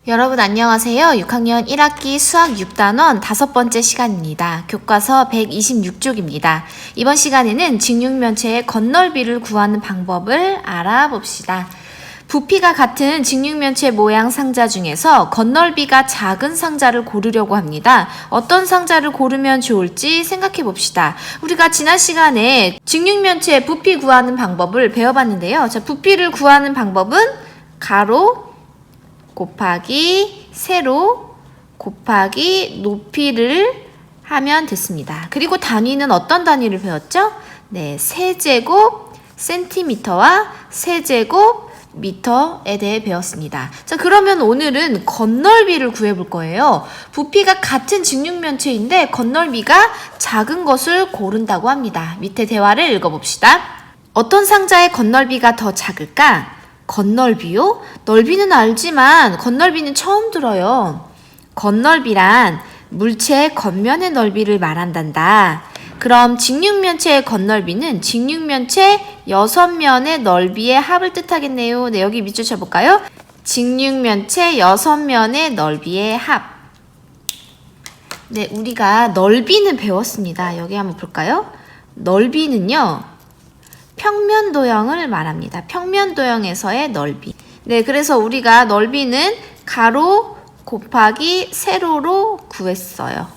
여러분 안녕하세요. 6학년 1학기 수학 6단원 5번째 시간입니다. 교과서 126쪽입니다. 이번 시간에는 직육면체의 건널비를 구하는 방법을 알아봅시다. 부피가 같은 직육면체 모양 상자 중에서 건널비가 작은 상자를 고르려고 합니다. 어떤 상자를 고르면 좋을지 생각해 봅시다. 우리가 지난 시간에 직육면체의 부피 구하는 방법을 배워봤는데요. 자, 부피를 구하는 방법은 가로 곱하기 세로 곱하기 높이를 하면 됐습니다. 그리고 단위는 어떤 단위를 배웠죠? 네, 세제곱 센티미터와 세제곱 미터에 대해 배웠습니다. 자, 그러면 오늘은 건널비를 구해볼 거예요. 부피가 같은 직육면체인데 건널비가 작은 것을 고른다고 합니다. 밑에 대화를 읽어봅시다. 어떤 상자의 건널비가 더 작을까? 건널비요? 넓이는 알지만 건널비는 처음 들어요. 건널비란 물체의 겉면의 넓이를 말한단다. 그럼 직육면체의 건널비는 직육면체 6면의 넓이의 합을 뜻하겠네요. 네, 여기 밑줄 쳐볼까요? 직육면체 6면의 넓이의 합. 네, 우리가 넓이는 배웠습니다. 여기 한번 볼까요? 넓이는요, 평면도형을 말합니다. 평면도형에서의 넓이. 네, 그래서 우리가 넓이는 가로 곱하기 세로로 구했어요.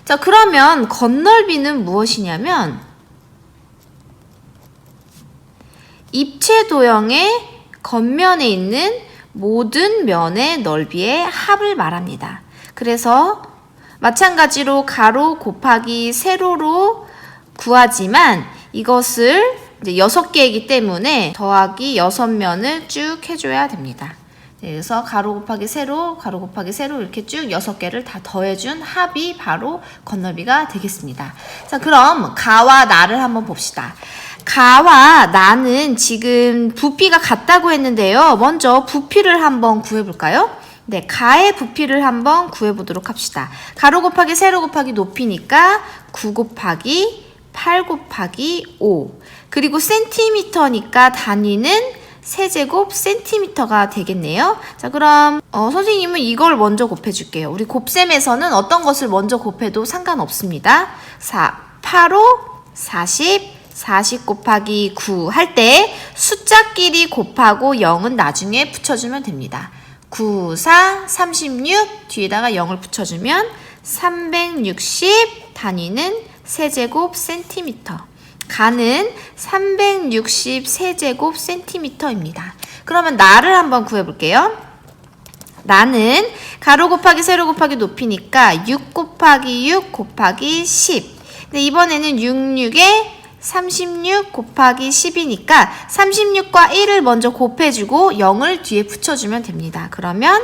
자, 그러면 건널비는 무엇이냐면 입체도형의 겉면에 있는 모든 면의 넓이의 합을 말합니다. 그래서 마찬가지로 가로 곱하기 세로로 구하지만 이것을 이제 6개이기 때문에 더하기 6면을 쭉 해줘야 됩니다. 그래서 가로 곱하기 세로, 가로 곱하기 세로 이렇게 쭉 6개를 다 더해준 합이 바로 건널비가 되겠습니다. 자, 그럼 가와 나를 한번 봅시다. 가와 나는 지금 부피가 같다고 했는데요. 먼저 부피를 한번 구해볼까요? 네, 가의 부피를 한번 구해보도록 합시다. 가로 곱하기 세로 곱하기 높이니까 9 곱하기 8 곱하기 5. 그리고 센티미터니까 단위는 세제곱 센티미터가 되겠네요. 자, 그럼 선생님은 이걸 먼저 곱해줄게요. 우리 곱셈에서는 어떤 것을 먼저 곱해도 상관없습니다. 8, 5, 40, 40 곱하기 9 할 때 숫자끼리 곱하고 0은 나중에 붙여주면 됩니다. 9, 4, 36 뒤에다가 0을 붙여주면 360 단위는 세제곱 센티미터. 가는 360 세제곱 센티미터입니다. 그러면 나를 한번 구해볼게요. 나는 가로 곱하기 세로 곱하기 높이니까 6 곱하기 6 곱하기 10. 근데 이번에는 66에 36 곱하기 10이니까 36과 1을 먼저 곱해주고 0을 뒤에 붙여주면 됩니다. 그러면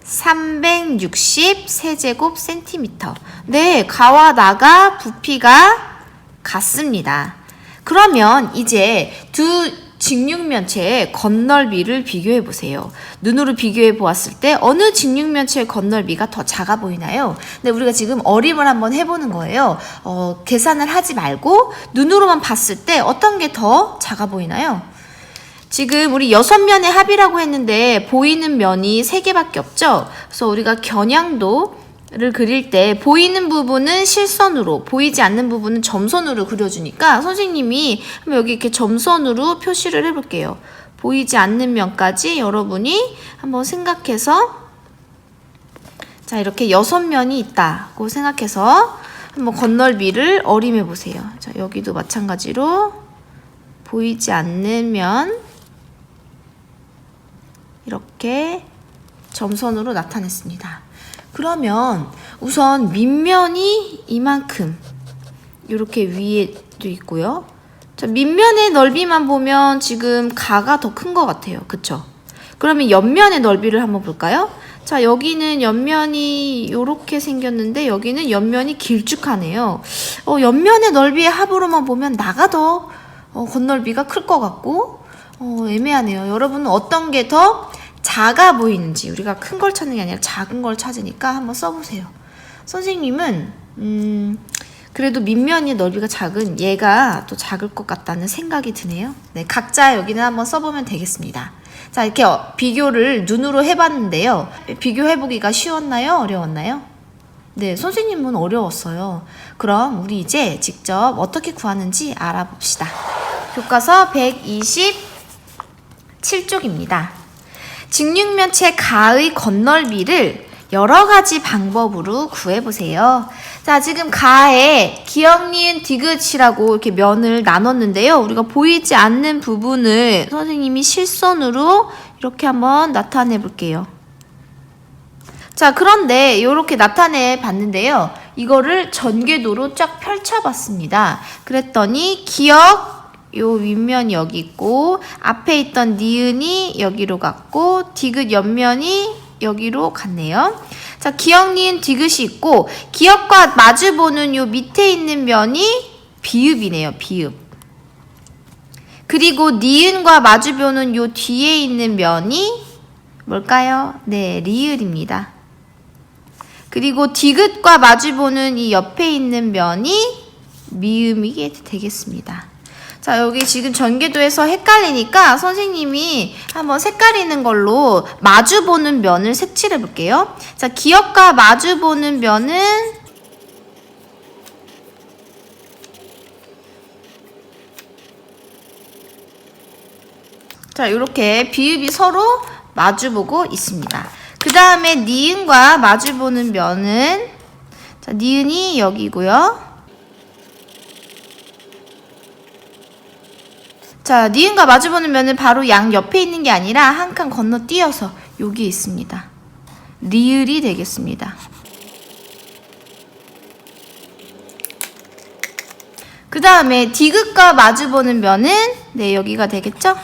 360 세제곱 센티미터. 네, 가와 나가 부피가 같습니다. 그러면 이제 두 직육면체의 건널비를 비교해 보세요. 눈으로 비교해 보았을 때 어느 직육면체의 건널비가 더 작아 보이나요? 근데 우리가 지금 어림을 한번 해보는 거예요. 계산을 하지 말고 눈으로만 봤을 때 어떤 게 더 작아 보이나요? 지금 우리 6면의 합이라고 했는데 보이는 면이 3개밖에 없죠? 그래서 우리가 겨냥도를 그릴 때 보이는 부분은 실선으로, 보이지 않는 부분은 점선으로 그려주니까 선생님이 한번 여기 이렇게 점선으로 표시를 해볼게요. 보이지 않는 면까지 여러분이 한번 생각해서, 자, 이렇게 6면이 있다고 생각해서 한번 건널비를 어림해 보세요. 자, 여기도 마찬가지로 보이지 않는 면 이렇게 점선으로 나타냈습니다. 그러면 우선 밑면이 이만큼 이렇게 위에도 있고요. 자, 밑면의 넓이만 보면 지금 가가 더 큰 것 같아요. 그쵸? 그러면 옆면의 넓이를 한번 볼까요? 자, 여기는 옆면이 이렇게 생겼는데 여기는 옆면이 길쭉하네요. 옆면의 넓이의 합으로만 보면 나가 더 건널비가 클 것 같고 애매하네요. 여러분은 어떤 게 더 작아 보이는지, 우리가 큰 걸 찾는 게 아니라 작은 걸 찾으니까 한번 써보세요. 선생님은 그래도 밑면의 넓이가 작은 얘가 또 작을 것 같다는 생각이 드네요. 네, 각자 여기는 한번 써보면 되겠습니다. 자, 이렇게 비교를 눈으로 해봤는데요. 비교해보기가 쉬웠나요? 어려웠나요? 네, 선생님은 어려웠어요. 그럼 우리 이제 직접 어떻게 구하는지 알아봅시다. 교과서 127쪽입니다. 직육면체 가의 건널비를 여러 가지 방법으로 구해보세요. 자, 지금 가에 기역, 니은, 디귿이라고 이렇게 면을 나눴는데요. 우리가 보이지 않는 부분을 선생님이 실선으로 이렇게 한번 나타내 볼게요. 자, 그런데 이렇게 나타내 봤는데요. 이거를 전개도로 쫙 펼쳐봤습니다. 그랬더니 기역, 요 윗면이 여기 있고 앞에 있던 니은이 여기로 갔고 디귿 옆면이 여기로 갔네요. 자, 기역, 니은, 디귿이 있고 기역과 마주보는 요 밑에 있는 면이 비읍이네요. 비읍. 그리고 니은과 마주보는 요 뒤에 있는 면이 뭘까요? 네, 리을입니다. 그리고 디귿과 마주보는 이 옆에 있는 면이 미음이 되겠습니다. 자, 여기 지금 전개도에서 헷갈리니까 선생님이 한번 색깔이는 걸로 마주보는 면을 색칠해 볼게요. 자, 기역과 마주보는 면은 자, 이렇게 비읍이 서로 마주보고 있습니다. 그 다음에 니은과 마주보는 면은 자, 니은이 여기고요. 자, 니은과 마주보는 면은 바로 양 옆에 있는 게 아니라 한 칸 건너뛰어서 여기 있습니다. 리을이 되겠습니다. 그 다음에 디귿과 마주보는 면은 네, 여기가 되겠죠?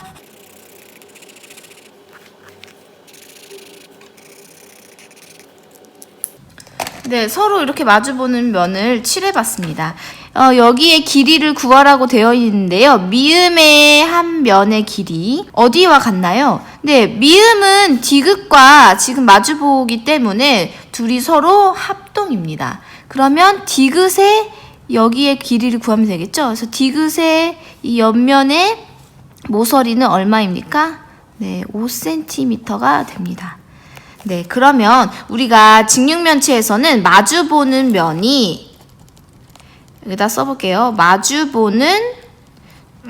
네, 서로 이렇게 마주보는 면을 칠해봤습니다. 여기에 길이를 구하라고 되어 있는데요. 미음의 한 면의 길이 어디와 같나요? 네, 미음은 디귿과 지금 마주보기 때문에 둘이 서로 합동입니다. 그러면 디귿의 여기에 길이를 구하면 되겠죠? 그래서 디귿의 이 옆면의 모서리는 얼마입니까? 네, 5cm가 됩니다. 네, 그러면 우리가 직육면체에서는 마주보는 면이 여기다 써볼게요. 마주보는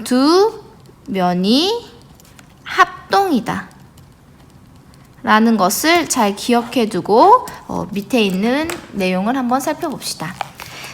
두 면이 합동이다 라는 것을 잘 기억해 두고 밑에 있는 내용을 한번 살펴봅시다.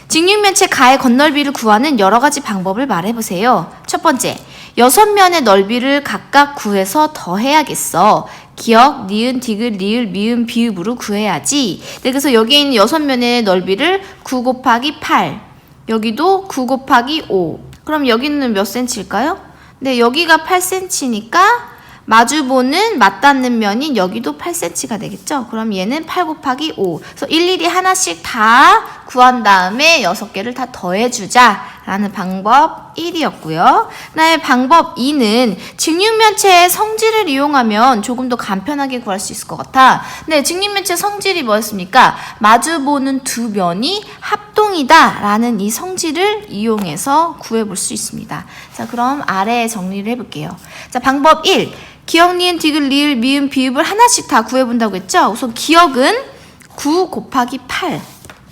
직육면체 가의 건널비를 구하는 여러 가지 방법을 말해보세요. 첫 번째, 6면의 넓이를 각각 구해서 더해야겠어. 기역, 니은, 디귿, 리을, 미음, 비읍으로 구해야지. 네, 그래서 여기에 있는 6면의 넓이를 9 곱하기 8, 여기도 9 곱하기 5. 그럼 여기는 몇 cm일까요? 네, 여기가 8cm니까 마주보는 맞닿는 면이 여기도 8cm가 되겠죠? 그럼 얘는 8 곱하기 5. 그래서 일일이 하나씩 다 구한 다음에 6개를 다 더해주자 라는 방법 1이었고요. 그다음에 방법 2는 직육면체의 성질을 이용하면 조금 더 간편하게 구할 수 있을 것 같아. 네, 직육면체 성질이 뭐였습니까? 마주보는 두 면이 합동이다 라는 이 성질을 이용해서 구해볼 수 있습니다. 자, 그럼 아래에 정리를 해볼게요. 자, 방법 1. 기역, 니은, 디귿, 리을, 미음, 비읍을 하나씩 다 구해본다고 했죠? 우선 기역은 9 곱하기 8.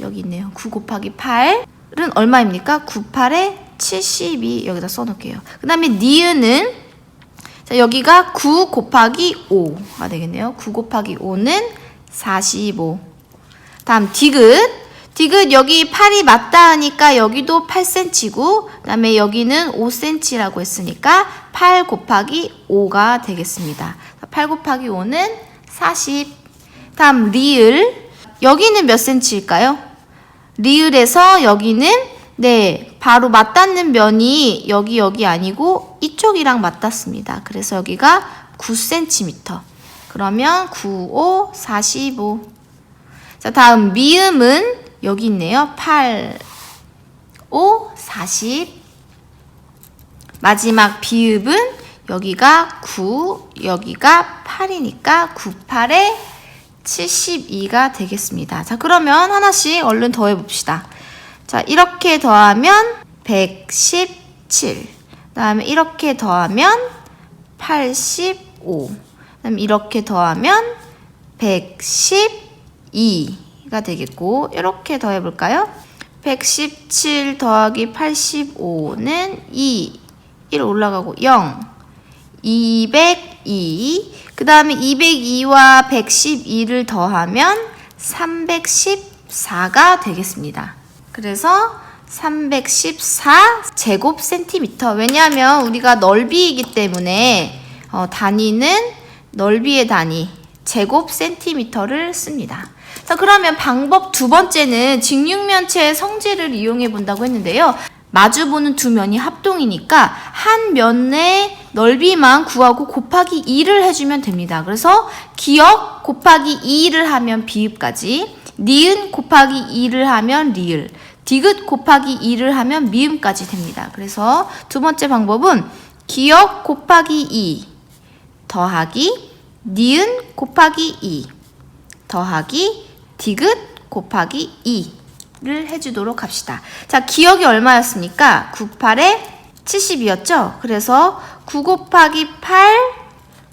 여기 있네요. 9 곱하기 8은 얼마입니까? 9, 8에 72. 여기다 써놓을게요. 그 다음에 니은은 자, 여기가 9 곱하기 5가 되겠네요. 9 곱하기 5는 45. 다음 디귿. 디귿 여기 8이 맞닿으니까 여기도 8cm고 그 다음에 여기는 5cm라고 했으니까 8 곱하기 5가 되겠습니다. 8 곱하기 5는 40. 다음 리을. 여기는 몇 cm일까요? 리을에서 여기는 네, 바로 맞닿는 면이 여기 아니고 이쪽이랑 맞닿습니다. 그래서 여기가 9cm. 그러면 9, 5, 45. 자, 다음 미음은 여기 있네요. 8, 5, 40. 마지막 비읍은 여기가 9, 여기가 8이니까 9, 8에 72가 되겠습니다. 자, 그러면 하나씩 얼른 더해봅시다. 자, 이렇게 더하면 117. 그 다음에 이렇게 더하면 85. 그다음 이렇게 더하면 112가 되겠고, 이렇게 더해볼까요? 117 더하기 85는 2, 1 올라가고 0, 202. 그 다음에 202와 112를 더하면 314가 되겠습니다. 그래서 314 제곱센티미터. 왜냐하면 우리가 넓이이기 때문에 단위는 넓이의 단위 제곱센티미터를 씁니다. 자, 그러면 방법 두 번째는 직육면체의 성질을 이용해 본다고 했는데요. 마주보는 두 면이 합동이니까 한 면의 넓이만 구하고 곱하기 2를 해주면 됩니다. 그래서 기역 곱하기 2를 하면 비읍까지, 니은 곱하기 2를 하면 리을, 디귿 곱하기 2를 하면 미음까지 됩니다. 그래서 두 번째 방법은 기역 곱하기 2 더하기 니은 곱하기 2 더하기 디귿 곱하기 2를 해주도록 합시다. 자, 기역이 얼마였습니까? 98에 70이었죠? 그래서 9 곱하기 8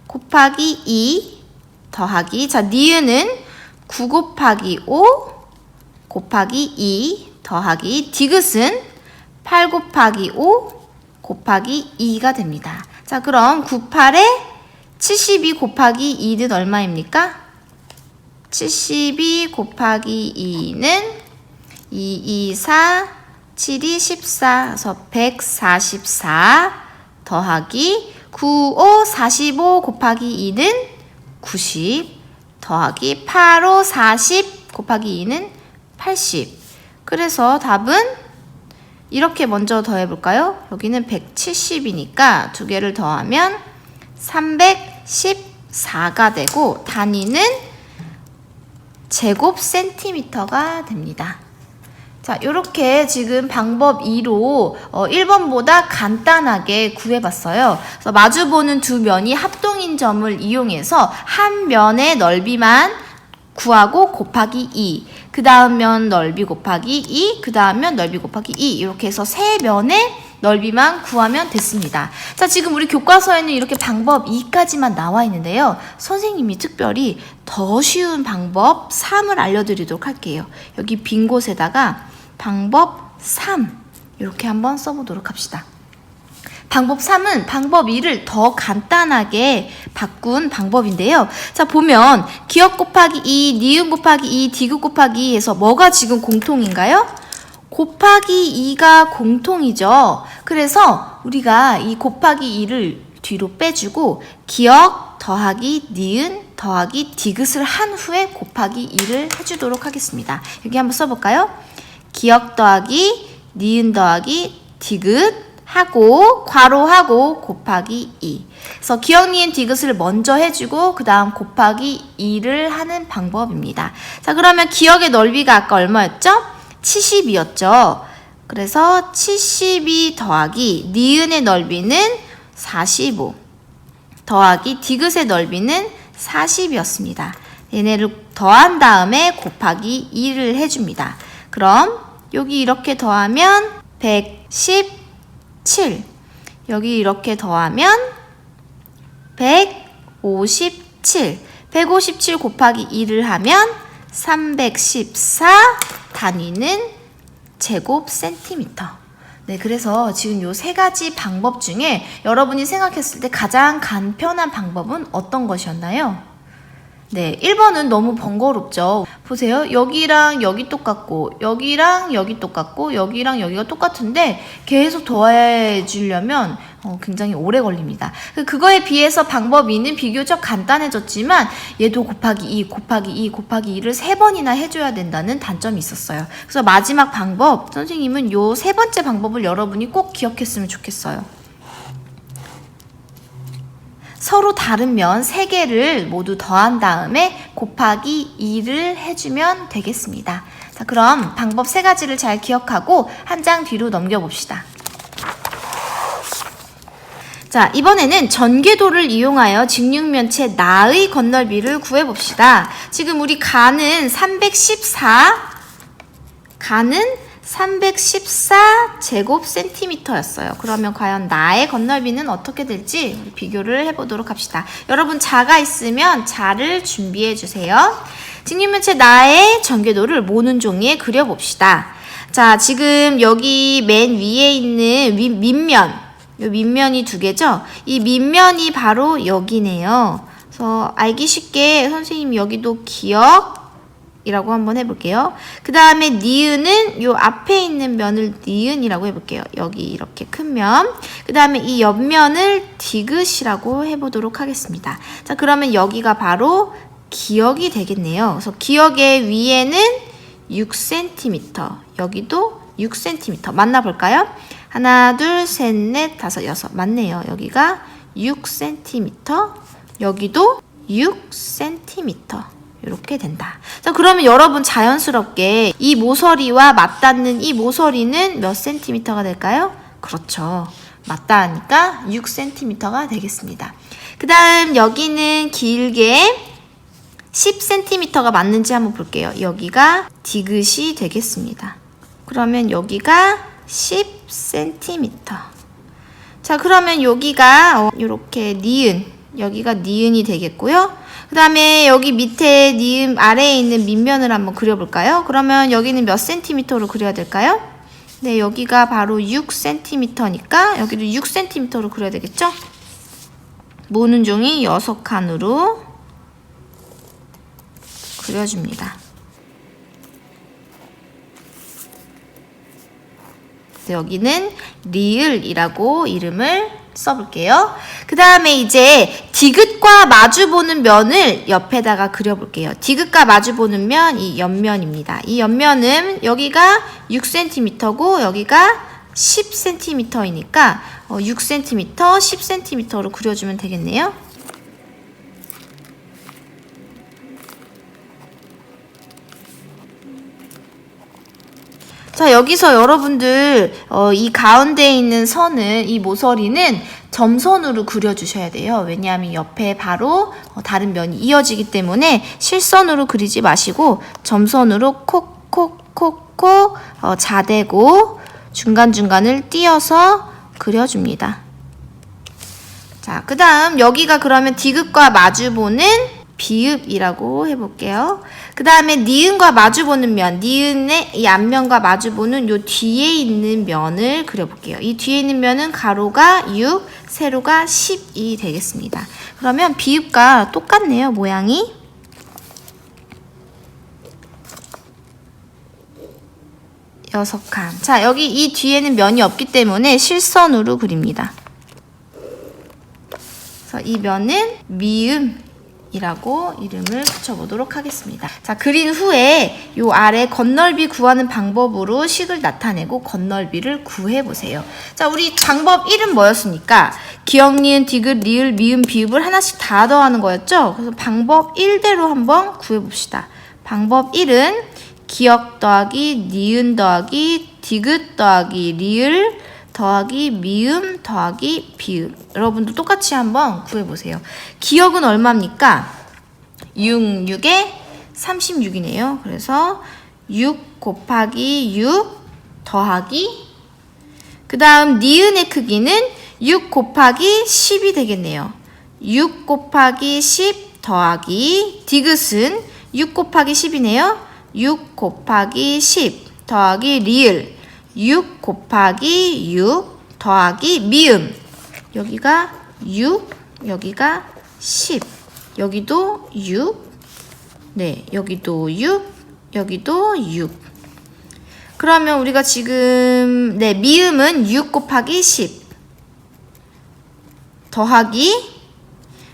곱하기 2 더하기, 자, 니은은 9 곱하기 5 곱하기 2 더하기, 디귿은 8 곱하기 5 곱하기 2가 됩니다. 자, 그럼 98에 72 곱하기 2는 얼마입니까? 72 곱하기 2는 2, 2, 4, 7, 2, 14, 그래서 144 더하기 9, 5, 45 곱하기 2는 90 더하기 8, 5, 40 곱하기 2는 80. 그래서 답은 이렇게 먼저 더해볼까요? 여기는 170이니까 두 개를 더하면 314가 되고 단위는 제곱센티미터가 됩니다. 자, 이렇게 지금 방법 2로 1번보다 간단하게 구해봤어요. 그래서 마주보는 두 면이 합동인 점을 이용해서 한 면의 넓이만 구하고 곱하기 2, 그 다음 면 넓이 곱하기 2, 그 다음 면 넓이 곱하기 2, 이렇게 해서 세 면의 넓이만 구하면 됐습니다. 자, 지금 우리 교과서에는 이렇게 방법 2까지만 나와 있는데요. 선생님이 특별히 더 쉬운 방법 3을 알려드리도록 할게요. 여기 빈 곳에다가 방법 3 이렇게 한번 써보도록 합시다. 방법 3은 방법 2를 더 간단하게 바꾼 방법인데요. 자, 보면 기역 곱하기 2, 니은 곱하기 2, 디귿 곱하기 2 해서 뭐가 지금 공통인가요? 곱하기 2가 공통이죠. 그래서 우리가 이 곱하기 2를 뒤로 빼주고 기역 더하기 니은 더하기 디귿을 한 후에 곱하기 2를 해주도록 하겠습니다. 여기 한번 써볼까요? 기역 더하기 니은 더하기 디귿 하고 괄호하고 곱하기 2. 그래서 기역, 니은, 디귿을 먼저 해주고 그 다음 곱하기 2를 하는 방법입니다. 자, 그러면 기역의 넓이가 아까 얼마였죠? 70이었죠. 그래서 72 더하기 니은의 넓이는 45 더하기 디귿의 넓이는 40이었습니다. 얘네를 더한 다음에 곱하기 2를 해줍니다. 그럼 여기 이렇게 더하면 117, 여기 이렇게 더하면 157, 157 곱하기 2를 하면 314, 단위는 제곱센티미터. 네, 그래서 지금 요 세 가지 방법 중에 여러분이 생각했을 때 가장 간편한 방법은 어떤 것이었나요? 네, 1번은 너무 번거롭죠. 보세요. 여기랑 여기 똑같고 여기랑 여기 똑같고 여기랑 여기가 똑같은데 계속 더해주려면 굉장히 오래 걸립니다. 그거에 비해서 방법 2는 비교적 간단해졌지만 얘도 곱하기 2, 곱하기 2, 곱하기 2를 3번이나 해줘야 된다는 단점이 있었어요. 그래서 마지막 방법, 선생님은 요 세 번째 방법을 여러분이 꼭 기억했으면 좋겠어요. 서로 다른 면 3개를 모두 더한 다음에 곱하기 2를 해주면 되겠습니다. 자, 그럼 방법 3가지를 잘 기억하고 한 장 뒤로 넘겨봅시다. 자, 이번에는 전개도를 이용하여 직육면체 나의 건널비를 구해봅시다. 지금 우리 가는 314, 가는 314제곱센티미터였어요. 그러면 과연 나의 건널비는 어떻게 될지 우리 비교를 해보도록 합시다. 여러분 자가 있으면 자를 준비해 주세요. 직립면체 나의 전개도를 모는 종이에 그려봅시다. 자, 지금 여기 맨 위에 있는 밑면, 이 밑면이 두 개죠? 이 밑면이 바로 여기네요. 그래서 알기 쉽게 선생님이 여기도 기억이라고 한번 해볼게요. 그 다음에 니은은 요 앞에 있는 면을 니은이라고 해볼게요. 여기 이렇게 큰 면. 그 다음에 이 옆면을 디귿이라고 해보도록 하겠습니다. 자, 그러면 여기가 바로 기억이 되겠네요. 그래서 기억의 위에는 6cm, 여기도 6cm. 만나볼까요? 하나, 둘, 셋, 넷, 다섯, 여섯. 맞네요. 여기가 6cm, 여기도 6cm. 이렇게 된다. 자, 그러면 여러분 자연스럽게 이 모서리와 맞닿는 이 모서리는 몇 cm가 될까요? 그렇죠. 맞닿으니까 6cm가 되겠습니다. 그 다음 여기는 길게 10cm가 맞는지 한번 볼게요. 여기가 디귿이 되겠습니다. 그러면 여기가 10cm. 자, 그러면 여기가 이렇게 니은, 여기가 니은이 되겠고요. 그 다음에 여기 밑에 니은 아래에 있는 밑면을 한번 그려볼까요? 그러면 여기는 몇 cm로 그려야 될까요? 네, 여기가 바로 6cm니까 여기도 6cm로 그려야 되겠죠? 모는 종이 6칸으로 그려줍니다. 여기는 리을이라고 이름을 써볼게요. 그 다음에 이제 디귿과 마주보는 면을 옆에다가 그려볼게요. 디귿과 마주보는 면, 이 옆면입니다. 이 옆면은 여기가 6cm고 여기가 10cm이니까 6cm, 10cm로 그려주면 되겠네요. 자, 여기서 여러분들 이 가운데에 있는 선을, 이 모서리는 점선으로 그려주셔야 돼요. 왜냐하면 옆에 바로 다른 면이 이어지기 때문에 실선으로 그리지 마시고 점선으로 콕콕콕콕 자대고 중간중간을 띄어서 그려줍니다. 자, 그 다음 여기가 그러면 디귿과 마주보는 비읍이라고 해볼게요. 그 다음에 니은과 마주보는 면, 니은의 이 앞면과 마주보는 요 뒤에 있는 면을 그려볼게요. 이 뒤에 있는 면은 가로가 6, 세로가 10이 되겠습니다. 그러면 비읍과 똑같네요, 모양이. 여섯 칸. 자, 여기 이 뒤에는 면이 없기 때문에 실선으로 그립니다. 그래서 이 면은 미음 이라고 이름을 붙여보도록 하겠습니다. 자, 그린 후에 요 아래 건널비 구하는 방법으로 식을 나타내고 건널비를 구해보세요. 자, 우리 방법 1은 뭐였습니까? 기역, 니은, 디귿, 리을, 미음, 비읍을 하나씩 다 더하는 거였죠? 그래서 방법 1대로 한번 구해봅시다. 방법 1은 기역 더하기 니은 더하기 디귿 더하기 리을 더하기 미음 더하기 비읍. 여러분도 똑같이 한번 구해보세요. 기역은 얼마입니까? 6, 6에 36이네요. 그래서 6 곱하기 6 더하기 그 다음 니은의 크기는 6 곱하기 10이 되겠네요. 6 곱하기 10 더하기 디귿은 6 곱하기 10이네요. 6 곱하기 10 더하기 리을 6 곱하기 6 더하기 미음. 여기가 6, 여기가 10. 여기도 6. 네, 여기도 6, 여기도 6. 그러면 우리가 지금 네, 미음은 6 곱하기 10 더하기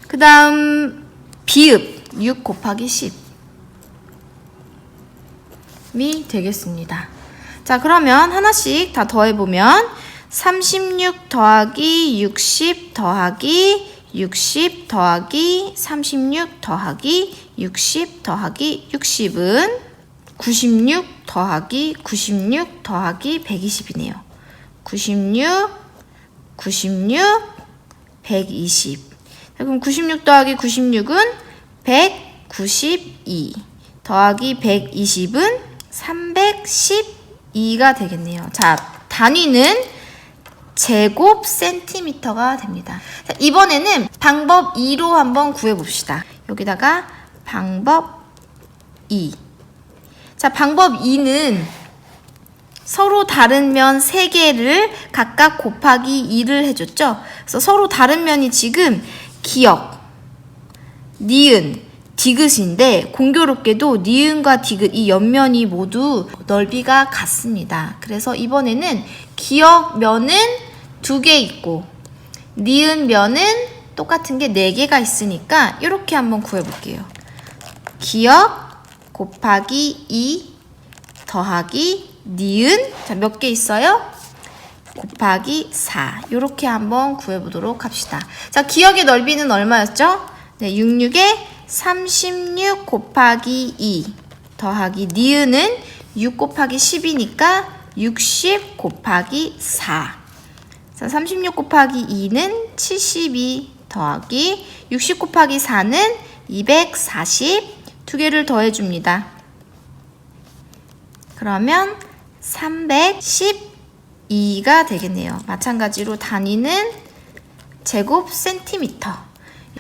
그 다음 비읍 6 곱하기 10이 되겠습니다. 자, 그러면 하나씩 다 더해보면 36 더하기 60 더하기 60 더하기 36 더하기 60 더하기 60은 96 더하기 96 더하기 120이네요. 96, 96, 120. 그럼 96 더하기 96은 192 더하기 120은 312 2가 되겠네요. 자, 단위는 제곱 센티미터가 됩니다. 자, 이번에는 방법 2로 한번 구해봅시다. 여기다가 방법 2. 자, 방법 2는 서로 다른 면 3개를 각각 곱하기 2를 해줬죠. 그래서 서로 다른 면이 지금 기역, 니은, 디귿인데 공교롭게도 니은과 디귿 이 옆면이 모두 넓이가 같습니다. 그래서 이번에는 기역 면은 2개 있고 니은 면은 똑같은 게 4개가 있으니까 이렇게 한번 구해볼게요. 기역 곱하기 2 더하기 니은, 자, 몇 개 있어요? 곱하기 4. 이렇게 한번 구해보도록 합시다. 자, 기역의 넓이는 얼마였죠? 네, 66에 36 곱하기 2 더하기 니은은 6 곱하기 10이니까 60 곱하기 4. 자, 36 곱하기 2는 72 더하기 60 곱하기 4는 240. 두 개를 더해줍니다. 그러면 312가 되겠네요. 마찬가지로 단위는 제곱 센티미터.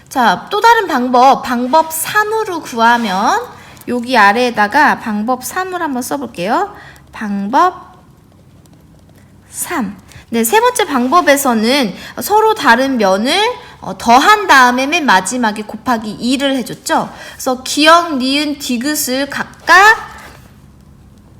자, 또 다른 방법 3으로 구하면 여기 아래에다가 방법 3을 한번 써볼게요. 방법 3. 네, 세 번째 방법에서는 서로 다른 면을 더한 다음에 맨 마지막에 곱하기 2를 해줬죠. 그래서 기역, 니은, 디귿을 각각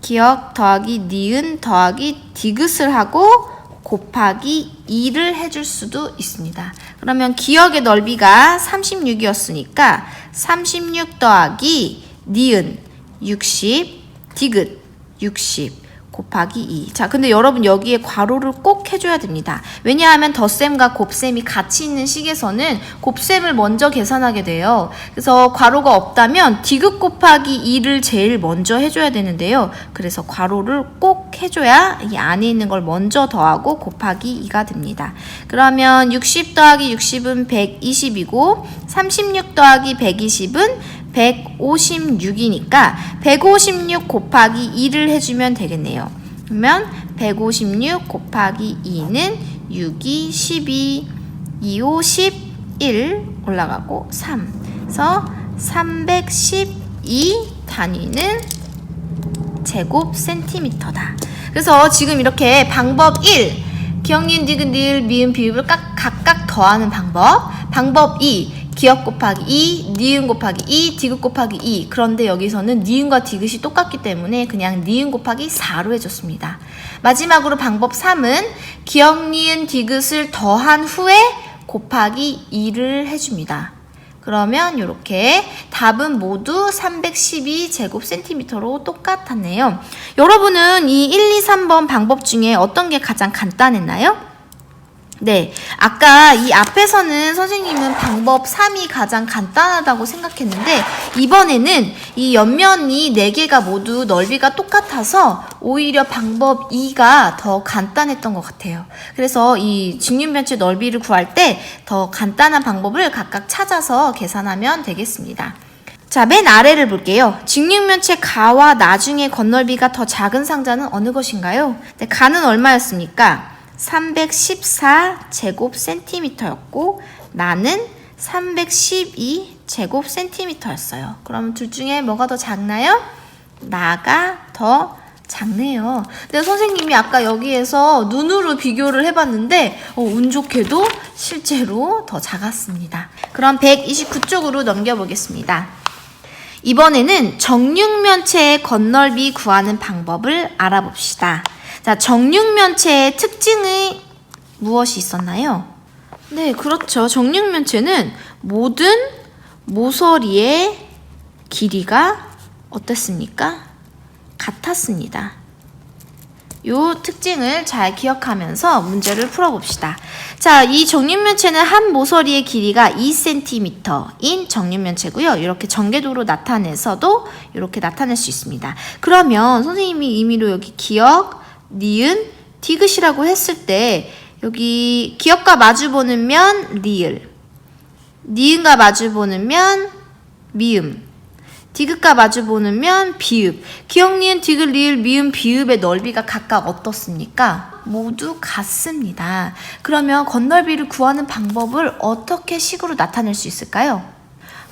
기역 더하기 니은 더하기 디귿을 하고 곱하기 2를 해줄 수도 있습니다. 그러면 기역의 넓이가 36이었으니까 36 더하기 니은 60, 디귿 60 곱하기 2. 자, 근데 여러분 여기에 괄호를 꼭 해줘야 됩니다. 왜냐하면 덧셈과 곱셈이 같이 있는 식에서는 곱셈을 먼저 계산하게 돼요. 그래서 괄호가 없다면 디귿 곱하기 2를 제일 먼저 해줘야 되는데요. 그래서 괄호를 꼭 해줘야 이 안에 있는 걸 먼저 더하고 곱하기 2가 됩니다. 그러면 60 더하기 60은 120이고 36 더하기 120은 156이니까 156 곱하기 2를 해주면 되겠네요. 그러면 156 곱하기 2는 6이 12, 2호 11 올라가고 3. 그래서 312 단위는 제곱 센티미터다. 그래서 지금 이렇게 방법 1, 기역, 니은, 디귿, 리을, 미음, 비읍을 각각 더하는 방법. 방법 2, 기역 곱하기 2, 니은 곱하기 2, 디귿 곱하기 2. 그런데 여기서는 니은과 디귿이 똑같기 때문에 그냥 니은 곱하기 4로 해줬습니다. 마지막으로 방법 3은 기역, 니은, 디귿을 더한 후에 곱하기 2를 해줍니다. 그러면 이렇게 답은 모두 312 제곱센티미터로 똑같았네요. 여러분은 이 1, 2, 3번 방법 중에 어떤 게 가장 간단했나요? 네, 아까 이 앞에서는 선생님은 방법 3이 가장 간단하다고 생각했는데 이번에는 이 옆면이 4개가 모두 넓이가 똑같아서 오히려 방법 2가 더 간단했던 것 같아요. 그래서 이 직육면체 넓이를 구할 때 더 간단한 방법을 각각 찾아서 계산하면 되겠습니다. 자, 맨 아래를 볼게요. 직육면체 가와 나 중에 건널비가 더 작은 상자는 어느 것인가요? 네, 가는 얼마였습니까? 314 제곱센티미터였고 나는 312 제곱센티미터였어요. 그럼 둘 중에 뭐가 더 작나요? 나가 더 작네요. 근데 선생님이 아까 여기에서 눈으로 비교를 해봤는데 운 좋게도 실제로 더 작았습니다. 그럼 129쪽으로 넘겨보겠습니다. 이번에는 정육면체의 건널비 구하는 방법을 알아봅시다. 자, 정육면체의 특징이 무엇이 있었나요? 네, 그렇죠. 정육면체는 모든 모서리의 길이가 어땠습니까? 같았습니다. 이 특징을 잘 기억하면서 문제를 풀어봅시다. 자, 이 정육면체는 한 모서리의 길이가 2cm인 정육면체고요. 이렇게 전개도로 나타내서도 이렇게 나타낼 수 있습니다. 그러면 선생님이 임의로 여기 기역, 니은, 디귿이라고 했을 때 여기 기역과 마주보는 면 리을, 니은과 마주보는 면 미음, 디귿과 마주보는 면 비읍. 기역, 니은, 디귿, 리을, 미음, 비읍의 넓이가 각각 어떻습니까? 모두 같습니다. 그러면 건널비를 구하는 방법을 어떻게 식으로 나타낼 수 있을까요?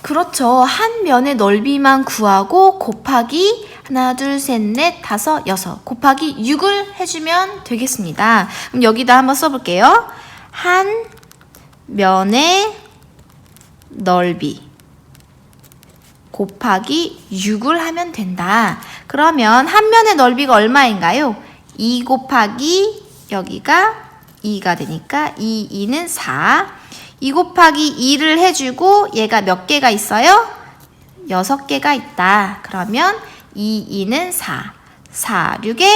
그렇죠. 한 면의 넓이만 구하고 곱하기 하나, 둘, 셋, 넷, 다섯, 여섯 곱하기 6을 해주면 되겠습니다. 그럼 여기다 한번 써볼게요. 한 면의 넓이 곱하기 6을 하면 된다. 그러면 한 면의 넓이가 얼마인가요? 2 곱하기 여기가 2가 되니까 2, 2는 4. 2 곱하기 2를 해주고 얘가 몇 개가 있어요? 6개가 있다. 그러면 2, 2는 4. 4, 6에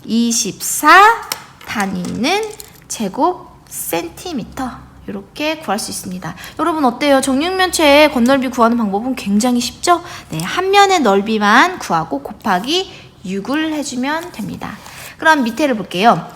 24 단위는 제곱 센티미터. 이렇게 구할 수 있습니다. 여러분 어때요? 정육면체의 건널비 구하는 방법은 굉장히 쉽죠? 네, 한 면의 넓이만 구하고 곱하기 6을 해주면 됩니다. 그럼 밑에를 볼게요.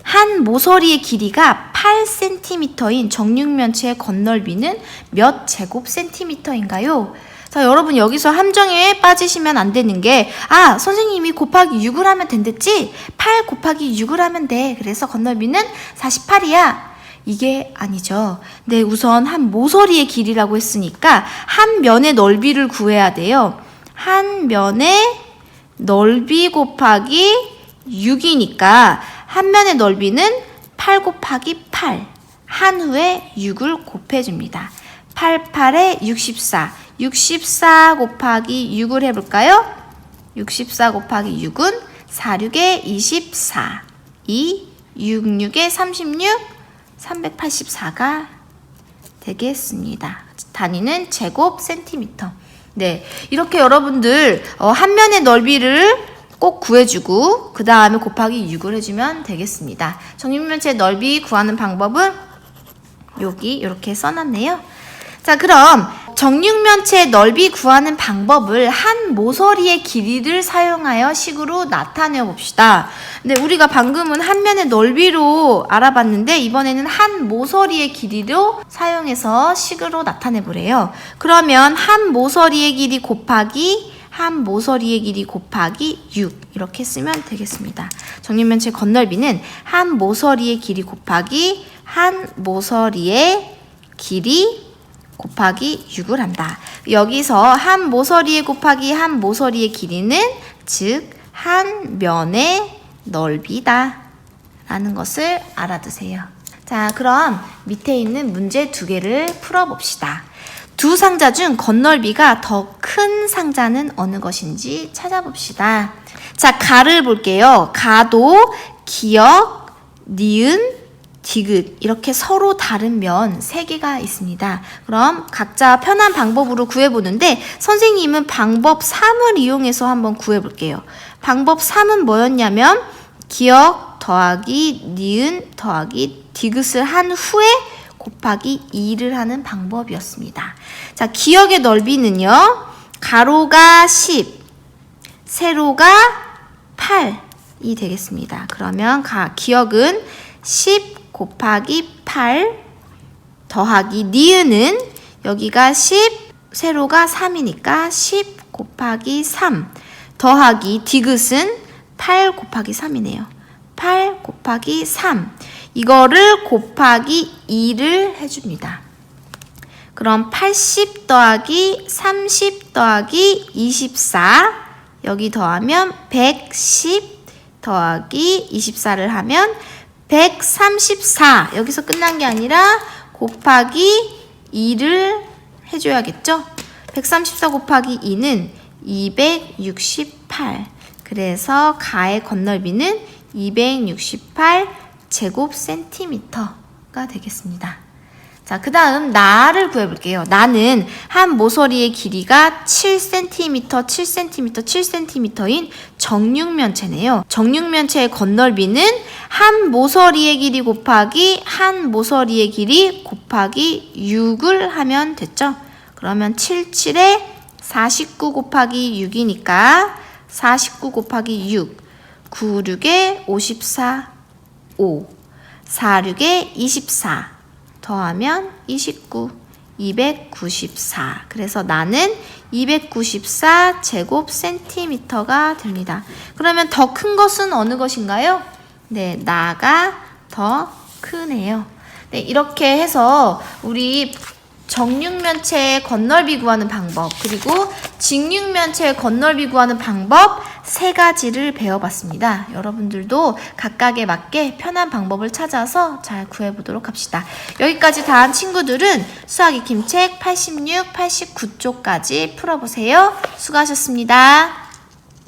한 모서리의 길이가 8cm인 정육면체의 건널비는 몇 제곱센티미터인가요? 자, 여러분 여기서 함정에 빠지시면 안 되는 게 선생님이 곱하기 6을 하면 된댔지? 8 곱하기 6을 하면 돼. 그래서 건널비는 48이야. 이게 아니죠. 네, 우선 한 모서리의 길이라고 했으니까 한 면의 넓이를 구해야 돼요. 한 면의 넓이 곱하기 6이니까 한 면의 넓이는 8 곱하기 8. 한 후에 6을 곱해줍니다. 8, 8에 64. 64 곱하기 6을 해볼까요? 64 곱하기 6은 4, 6에 24. 2, 6, 6에 36. 384가 되겠습니다. 단위는 제곱 센티미터. 네, 이렇게 여러분들 한 면의 넓이를 꼭 구해주고 그 다음에 곱하기 6을 해주면 되겠습니다. 정육면체 넓이 구하는 방법은 여기 이렇게 써놨네요. 자, 그럼 정육면체 넓이 구하는 방법을 한 모서리의 길이를 사용하여 식으로 나타내 봅시다. 네, 우리가 방금은 한 면의 넓이로 알아봤는데 이번에는 한 모서리의 길이로 사용해서 식으로 나타내 보래요. 그러면 한 모서리의 길이 곱하기 한 모서리의 길이 곱하기 6 이렇게 쓰면 되겠습니다. 정육면체 건널비는 한 모서리의 길이 곱하기 한 모서리의 길이 곱하기 6을 한다. 여기서 한 모서리에 곱하기 한 모서리의 길이는 즉 한 면의 넓이다 라는 것을 알아두세요. 자, 그럼 밑에 있는 문제 2개를 풀어봅시다. 두 상자 중 건널비가 더 큰 상자는 어느 것인지 찾아봅시다. 자, 가를 볼게요. 가도 기역, 니은, 디귿 이렇게 서로 다른 면 3개가 있습니다. 그럼 각자 편한 방법으로 구해보는데 선생님은 방법 3을 이용해서 한번 구해볼게요. 방법 3은 뭐였냐면 기역 더하기 니은 더하기 디귿을 한 후에 곱하기 2를 하는 방법이었습니다. 자, 기역의 넓이는요. 가로가 10, 세로가 8이 되겠습니다. 그러면 기역은 10 곱하기 8 더하기 니은은 여기가 10, 세로가 3이니까 10 곱하기 3 더하기 디귿은 8 곱하기 3이네요. 8 곱하기 3 이거를 곱하기 2를 해줍니다. 그럼 80 더하기 30 더하기 24 여기 더하면 110 더하기 24를 하면 134 여기서 끝난 게 아니라 곱하기 2를 해줘야겠죠? 134 곱하기 2는 268 그래서 가의 건널비는 268 제곱센티미터가 되겠습니다. 자, 그 다음 나를 구해볼게요. 나는 한 모서리의 길이가 7cm, 7cm, 7cm인 정육면체네요. 정육면체의 건널비는 한 모서리의 길이 곱하기 한 모서리의 길이 곱하기 6을 하면 됐죠. 그러면 7, 7에 49 곱하기 6이니까 49 곱하기 6, 9, 6에 54, 5, 4, 6에 24 더하면 29, 294. 그래서 나는 294제곱센티미터가 됩니다. 그러면 더 큰 것은 어느 것인가요? 네, 나가 더 크네요. 네, 이렇게 해서 우리 정육면체의 건널비 구하는 방법, 그리고 직육면체의 건널비 구하는 방법 3가지를 배워봤습니다. 여러분들도 각각에 맞게 편한 방법을 찾아서 잘 구해보도록 합시다. 여기까지 다 한 친구들은 수학 익힘책 86, 89쪽까지 풀어보세요. 수고하셨습니다.